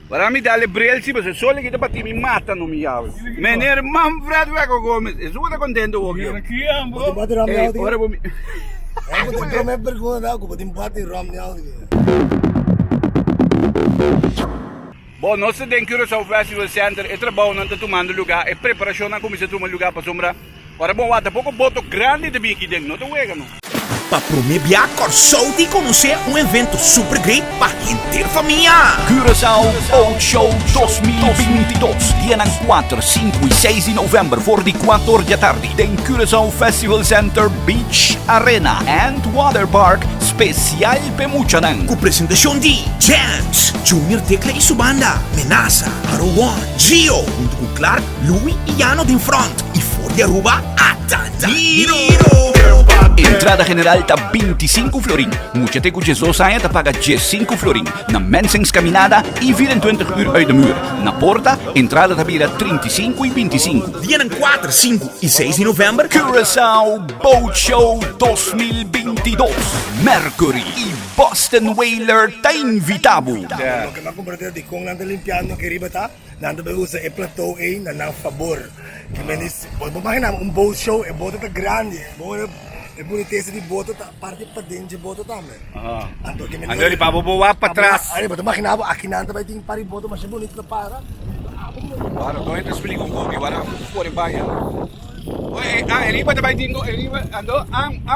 Para mi dale brelsi, mas só que te bati me mata no me yawe. Meneer Manfred Feco Gomes, é super contente hoje. Aqui é um bom. Ora vou me. Eu me pergunto, eu vou te bater rom de algo. Bom, nós temos em Curacao Festival Center, e trabalho não tomando lugar, e preparação não começa a tomar lugar para sombra. Para bom, há pouco boto grande de bico dentro, não te wega não. Para prometer Curacao de conhecer evento super great para inteira família. Curacao Boat Show 2022. Dia 4, 5 e 6 de novembro, voor die 4 da tarde. Em Curacao Festival Center Beach Arena and Water Park, spesial para muchanan. Com presentashon de GENTZ, Junior Tecla e sua banda, MENASA, Aruba, junto com Clarck, Luwi e Jano de front. E for de Aruba ATANIROO. Entrada general tá 25 florin. Mucha te Jesus saia tá paga 15 florin. Na Mensings Caminada e 24 uur uit de Muur. Na porta, entrada tá bira 35 e 25. Dia 4, 5 e 6 de novembro, Curacao Boat Show 2022. Mercury e Boston Whaler tá invitado. Lo que me compré de con nanda limpiando que riba tá, nanda ba usa e plateau e na favor. Que menis, pode imaginar boat show é boto tá grande, boto é boniteza de boto tá parte para dentro de boto também. Ando que Ando ali para boa para trás. Aí pode imaginar aqui nanda vai ter para boto mas é bonito para. Agora tô indo explicar um pouco, agora por baia. Oi, riba vai tingo, riba ando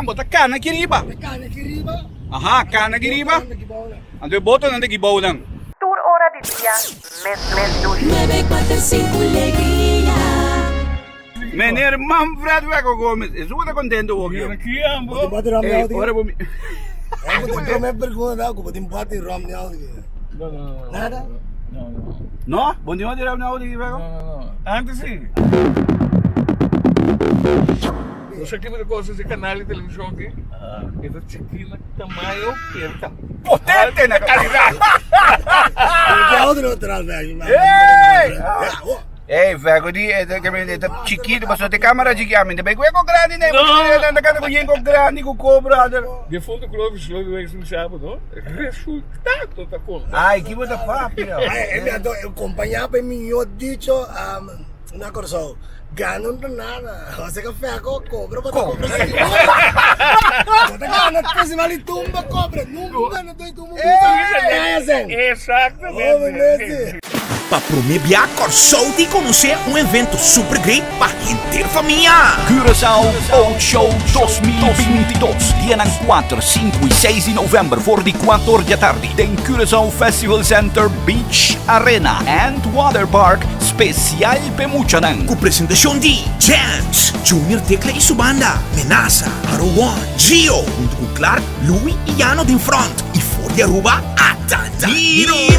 bota cana aqui riba. Cana aqui riba. Aha, cana aqui riba. Ando boto nanda gibaw lang. Tour hora de dia, mes 2. 945 Alegria. Meneer Manfred Feco Gomes, é super contente hoje. Aqui é um Vou te bom. bater rom de algo. Ora vou me. Eu me pergunto, eu vou te bater rom de algo. Não. Nada? No? Bom dia, dirá na hora de Feco. Não. Antes sim. Você aqui me gosta de canal de televisão aqui? Essa chiquina tamanho que tá Potente na calidade. Que outro atrás velho. Ei, Feco, di é chiquito, mas só tem câmera de guia, ainda bem que é grande, né? Você anda cada coisa com grande, com cobra. De fundo geloof is leuk no sábado. Resultato tá com. Ai, que boa papi. Eu acompanhava meu dito na Curacao. Ganon na nada. Você que Feco cobra para cobra. Bota ganon para se vale tumba cobra. Nunca não doi tumba. Exatamente. Para prometer Curacao de conhecer evento super great para inteira família. Curacao Boat Show 2022. Dia 4, 5 e 6 de novembro, voor die 4 da tarde. Em Curacao Festival Center Beach Arena and Water Park, spesial para muchanan. Com presentashon de GENTZ, Junior Tecla e sua banda, MENASA, Aruba, junto com Clarck, Luwi e Jano de front. E for de Aruba ATANIROO.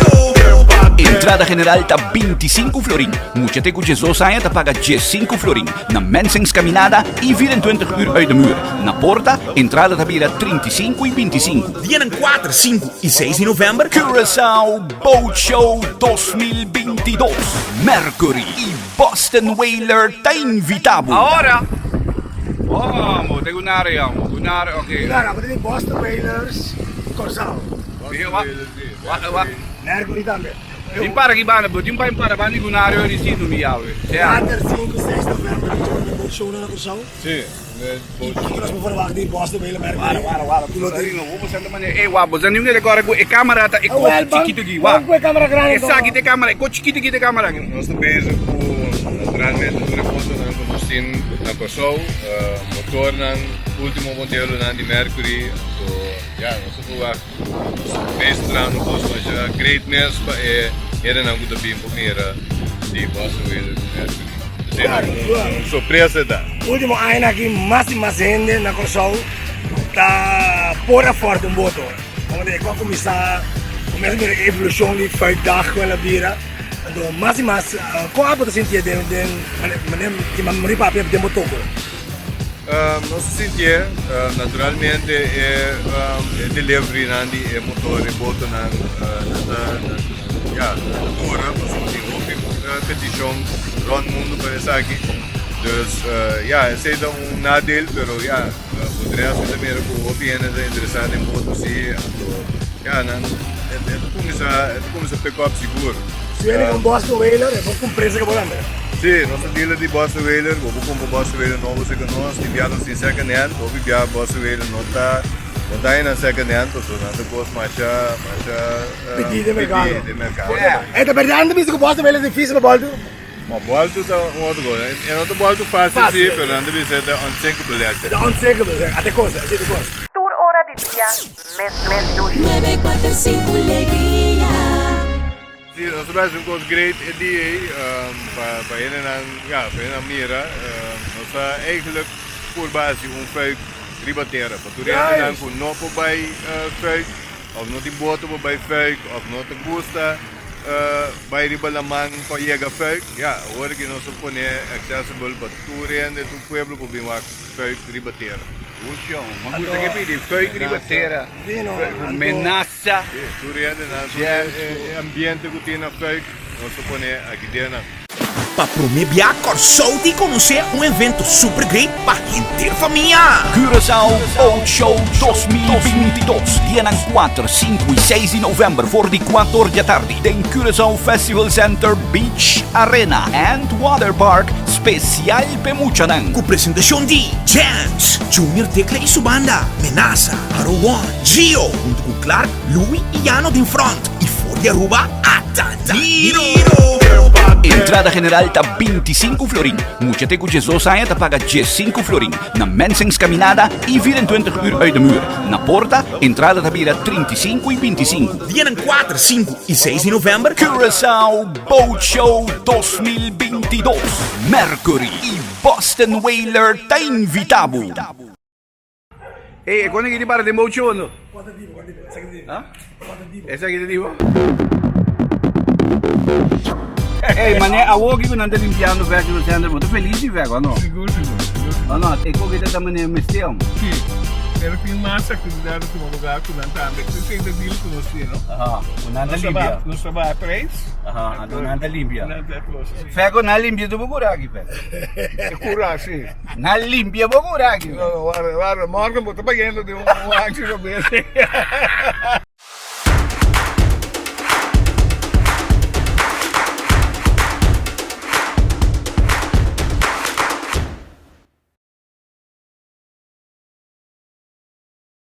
Entrada general tá 25 florin. Mucha te Jesus saia tá paga 15 florin. Na Mensings Caminada e 24 uur uit de Muur. Na porta, entrada tá bira 35 e 25. Dia 4, 5 e 6 de novembro, Curacao Boat Show 2022. Mercury e Boston Whaler tá invitado. Agora, vamos, tem área, ok. Claro, mas tem Boston Whalers, Curacao. Mercury também. Impara que banda, but impara banda com área de sítio me yawe. 4, 5, 6 de novembro, de boat show na Curacao. Sim. Nós vamos falar de Boston Whalers, Mercury. Pilotinho, vamos sentar mané. Ei, wabo, já ninguém agora com a câmera tá, é com chiquito aqui, Vamos com a câmera grande. Essa aqui tem câmera, é com chiquito aqui tem câmera. Nós estamos bezig com naturalmente uma foto na combustão na Curacao, motor na último modelo na de Mercury. Ja, nós estamos bezig eraan om ons great mesmo era na goede bim pomera de Boston Whaler Mercury. Surpresa da. Último ano aqui, mais gente na Curacao tá por forte boto. Onde quando começa a evolução de vrijdag com a bira. Então, mais, qual é a sentir de que me papi de motor? Nós sentimos naturalmente delivery nandi motor e boto na hora, mas tem petição rond mundo para isso aqui. Dus esse é nadeel, pero podría ser também com opiniões interessantes em boto sim, então, começa a pick-up seguro. Se viene con Boston Whaler, è proprio un preso che volando. Sì, nostra dealer di Boston Whaler, vou comprar Boston Whaler novo se nós enviados em second hand, ou enviar Boston Whaler não tá em second hand, ou seja, não gosto mais Petit de mercado. de mercado. E da verdade, visto che Boston Whaler è difficile, ma volta. Ma volto tá um outro coisa, é não volto fácil sim, mas não deve ser unsinkable. Da unsinkable, a te cosa, a te cosa. Tour ora di dia, Mensings. 945 Alegria. Sim, nós trabalhamos com os great idee para een mira. Nós eigenlijk por base fuik ribatera. Para tu rennen com não por bij fuik, of não tem boto por bij fuik, of não te gusta. Bij ribalaman pa iega fuik, hoor que nós supone accessible para tu rennen tu pueblo por bem fuik ribatera. Puxa, ma gusta che vedi, fuik ribatera, MENASA. Tu rennen na ambiente que tem na fuik, nós supone aqui dentro. Para promebiar Corsoudi conhecer evento super great para inteira família. Curacao Boat Show 2022. Dia 4, 5 e 6 de novembro voor de 4 da tarde. Tem Curacao Festival Center Beach Arena and Water Park spesial pe muchanan. Com presentashon de GENTZ, Junior Tecla e sua banda, MENASA, Aruba, junto com Clarck, Luwi e Jano in front. E for de Aruba ATANIROO. Entrada general tá 25 florin. Moet je tegen Jesus zijn, dan paga 15 florin. Na Mensings Caminada e 24 uur uit de muur. Na Porta, entrada tá bira 35 e 25. Dia 4, 5 e 6 de novembro, Curacao Boat Show 2022. Mercury e Boston Whaler tá invitado. E quando che ti pare di boat show, no? Quanto tipo, sai che dico? Esa che ti dico? Ma ne a uochi che non ti limpiando verso il centro, molto felici, vero, no? Seguro. Ma no, e come che ti ne mestiamo? Sì. Era più massa che mi dare come lugar con l'antante. Tu sei da deal con lo no? Ah, un'anda limpia. Non so va a preis. Ah, un'anda limpia. Un'anda close. Feco non limpia dopo curaki, Feco. E cura, sì. Non limpia dopo curaki. Guarda, morgen moet er beginnen di un accidente bene.